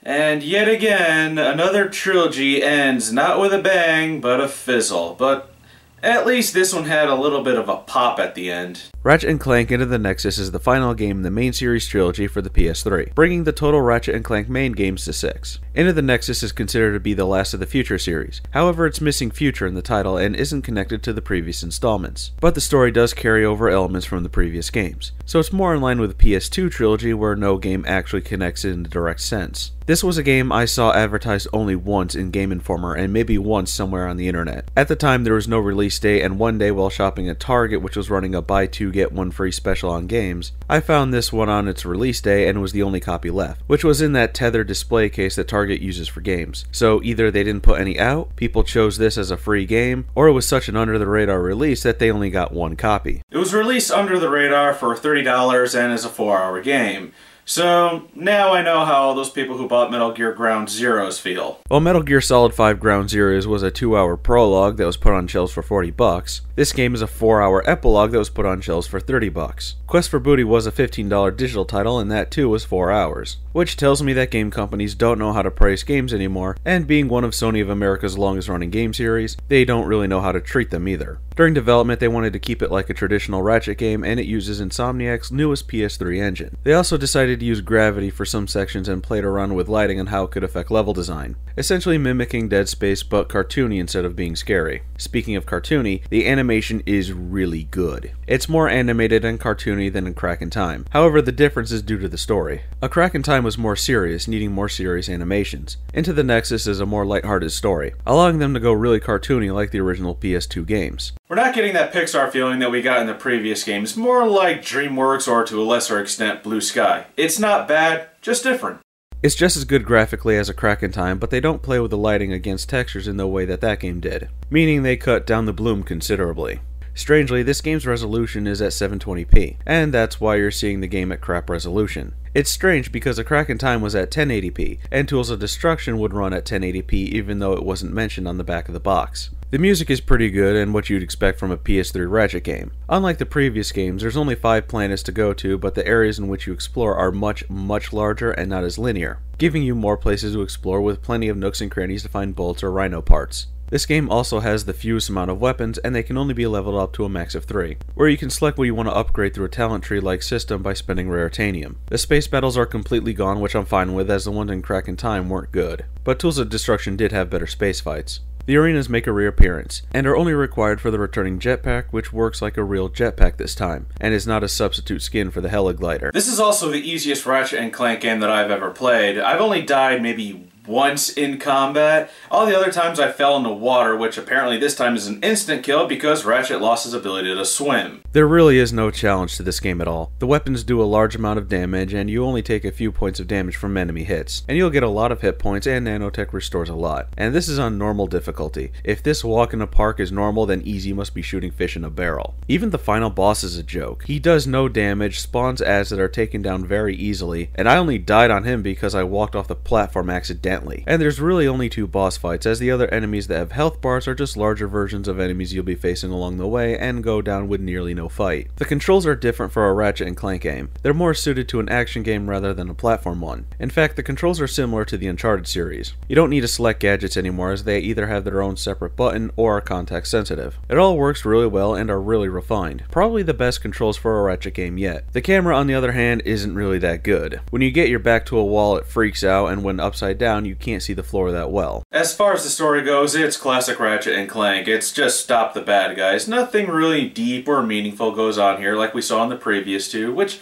And yet again, another trilogy ends not with a bang, but a fizzle. But at least this one had a little bit of a pop at the end. Ratchet and Clank Into the Nexus is the final game in the main series trilogy for the PS3, bringing the total Ratchet and Clank main games to 6. Into the Nexus is considered to be the last of the Future series, however it's missing Future in the title and isn't connected to the previous installments. But the story does carry over elements from the previous games, so it's more in line with the PS2 trilogy where no game actually connects in the direct sense. This was a game I saw advertised only once in Game Informer and maybe once somewhere on the internet. At the time there was no release date, and one day while shopping at Target, which was running a buy two get one free special on games, I found this one on its release day and was the only copy left, which was in that tethered display case that Target uses for games. So either they didn't put any out, people chose this as a free game, or it was such an under the radar release that they only got one copy. It was released under the radar for $30 and is a 4-hour game. So, now I know how all those people who bought Metal Gear Ground Zeroes feel. While Metal Gear Solid 5 Ground Zeroes was a 2-hour prologue that was put on shelves for $40, this game is a 4-hour epilogue that was put on shelves for $30. Quest for Booty was a $15 digital title, and that too was 4 hours. Which tells me that game companies don't know how to price games anymore, and being one of Sony of America's longest running game series, they don't really know how to treat them either. During development, they wanted to keep it like a traditional Ratchet game, and it uses Insomniac's newest PS3 engine. They also decided to use gravity for some sections and played around with lighting and how it could affect level design, essentially mimicking Dead Space but cartoony instead of being scary. Speaking of cartoony, the animation is really good. It's more animated and cartoony than in Crack in Time. However, the difference is due to the story. A Crack in Time was more serious, needing more serious animations. Into the Nexus is a more lighthearted story, allowing them to go really cartoony like the original PS2 games. We're not getting that Pixar feeling that we got in the previous games, more like DreamWorks or to a lesser extent Blue Sky. It's not bad, just different. It's just as good graphically as a Crack in Time, but they don't play with the lighting against textures in the way that that game did, meaning they cut down the bloom considerably. Strangely, this game's resolution is at 720p, and that's why you're seeing the game at crap resolution. It's strange because A Crack in Time was at 1080p, and Tools of Destruction would run at 1080p even though it wasn't mentioned on the back of the box. The music is pretty good and what you'd expect from a PS3 Ratchet game. Unlike the previous games, there's only 5 planets to go to, but the areas in which you explore are much larger and not as linear, giving you more places to explore with plenty of nooks and crannies to find bolts or rhino parts. This game also has the fewest amount of weapons, and they can only be leveled up to a max of 3, where you can select what you want to upgrade through a talent tree-like system by spending raritanium. The space battles are completely gone, which I'm fine with, as the ones in Crack in Time weren't good, but Tools of Destruction did have better space fights. The arenas make a reappearance, and are only required for the returning jetpack, which works like a real jetpack this time, and is not a substitute skin for the Heliglider. This is also the easiest Ratchet and Clank game that I've ever played. I've only died maybe once in combat. All the other times I fell into water, which apparently this time is an instant kill because Ratchet lost his ability to swim. There really is no challenge to this game at all. The weapons do a large amount of damage, and you only take a few points of damage from enemy hits, and you'll get a lot of hit points, and nanotech restores a lot. And this is on normal difficulty. If this walk in a park is normal, then easy must be shooting fish in a barrel. Even the final boss is a joke. He does no damage, spawns ads that are taken down very easily, and I only died on him because I walked off the platform accidentally. And there's really only 2 boss fights, as the other enemies that have health bars are just larger versions of enemies you'll be facing along the way and go down with nearly no fight. The controls are different for a Ratchet and Clank game. They're more suited to an action game rather than a platform one. In fact, the controls are similar to the Uncharted series. You don't need to select gadgets anymore, as they either have their own separate button or are context sensitive. It all works really well and are really refined. Probably the best controls for a Ratchet game yet. The camera, on the other hand, isn't really that good. When you get your back to a wall, it freaks out, and when upside down, you can't see the floor that well. As far as the story goes, it's classic Ratchet and Clank. It's just stop the bad guys. Nothing really deep or meaningful goes on here like we saw in the previous 2, which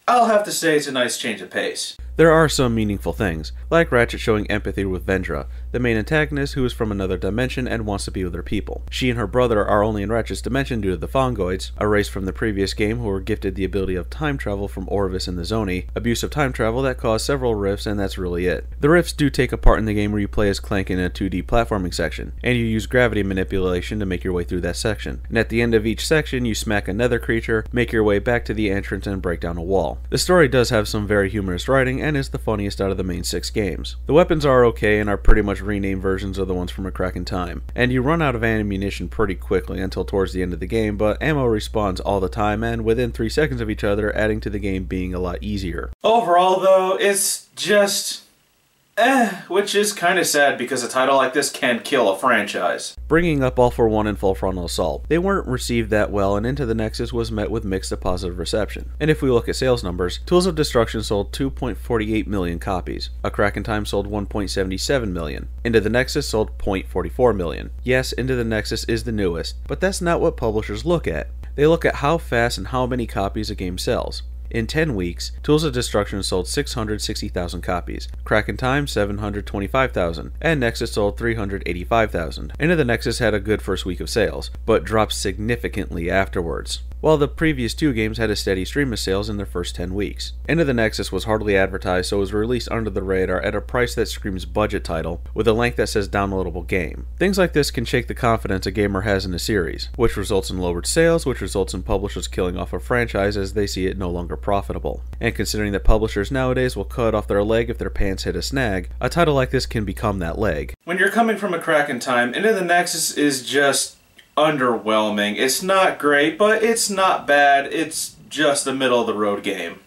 I'll have to say it's a nice change of pace. There are some meaningful things, like Ratchet showing empathy with Vendra, the main antagonist who is from another dimension and wants to be with her people. She and her brother are only in Ratchet's dimension due to the Fongoids, a race from the previous game who were gifted the ability of time travel from Orvis and the Zoni, abuse of time travel that caused several rifts, and that's really it. The rifts do take a part in the game where you play as Clank in a 2D platforming section, and you use gravity manipulation to make your way through that section. And at the end of each section, you smack another creature, make your way back to the entrance, and break down a wall. The story does have some very humorous writing, and is the funniest out of the main 6 games. The weapons are okay and are pretty much renamed versions of the ones from A Crack in Time, and you run out of ammunition pretty quickly until towards the end of the game, but ammo respawns all the time and within 3 seconds of each other, adding to the game being a lot easier. Overall though, it's just which is kind of sad because a title like this can kill a franchise. Bringing up All for One and Full Frontal Assault, they weren't received that well, and Into the Nexus was met with mixed to positive reception. And if we look at sales numbers, Tools of Destruction sold 2.48 million copies, A Crack in Time sold 1.77 million, Into the Nexus sold 0.44 million. Yes, Into the Nexus is the newest, but that's not what publishers look at. They look at how fast and how many copies a game sells. In 10 weeks, Tools of Destruction sold 660,000 copies, Crack in Time 725,000, and Nexus sold 385,000. Into the Nexus had a good first week of sales, but dropped significantly afterwards, while the previous two games had a steady stream of sales in their first 10 weeks. Into the Nexus was hardly advertised, so it was released under the radar at a price that screams budget title, with a length that says downloadable game. Things like this can shake the confidence a gamer has in a series, which results in lowered sales, which results in publishers killing off a franchise as they see it no longer profitable. And considering that publishers nowadays will cut off their leg if their pants hit a snag, a title like this can become that leg. When you're coming from A Crack in Time, Into the Nexus is just underwhelming. It's not great, but it's not bad. It's just a middle of the road game.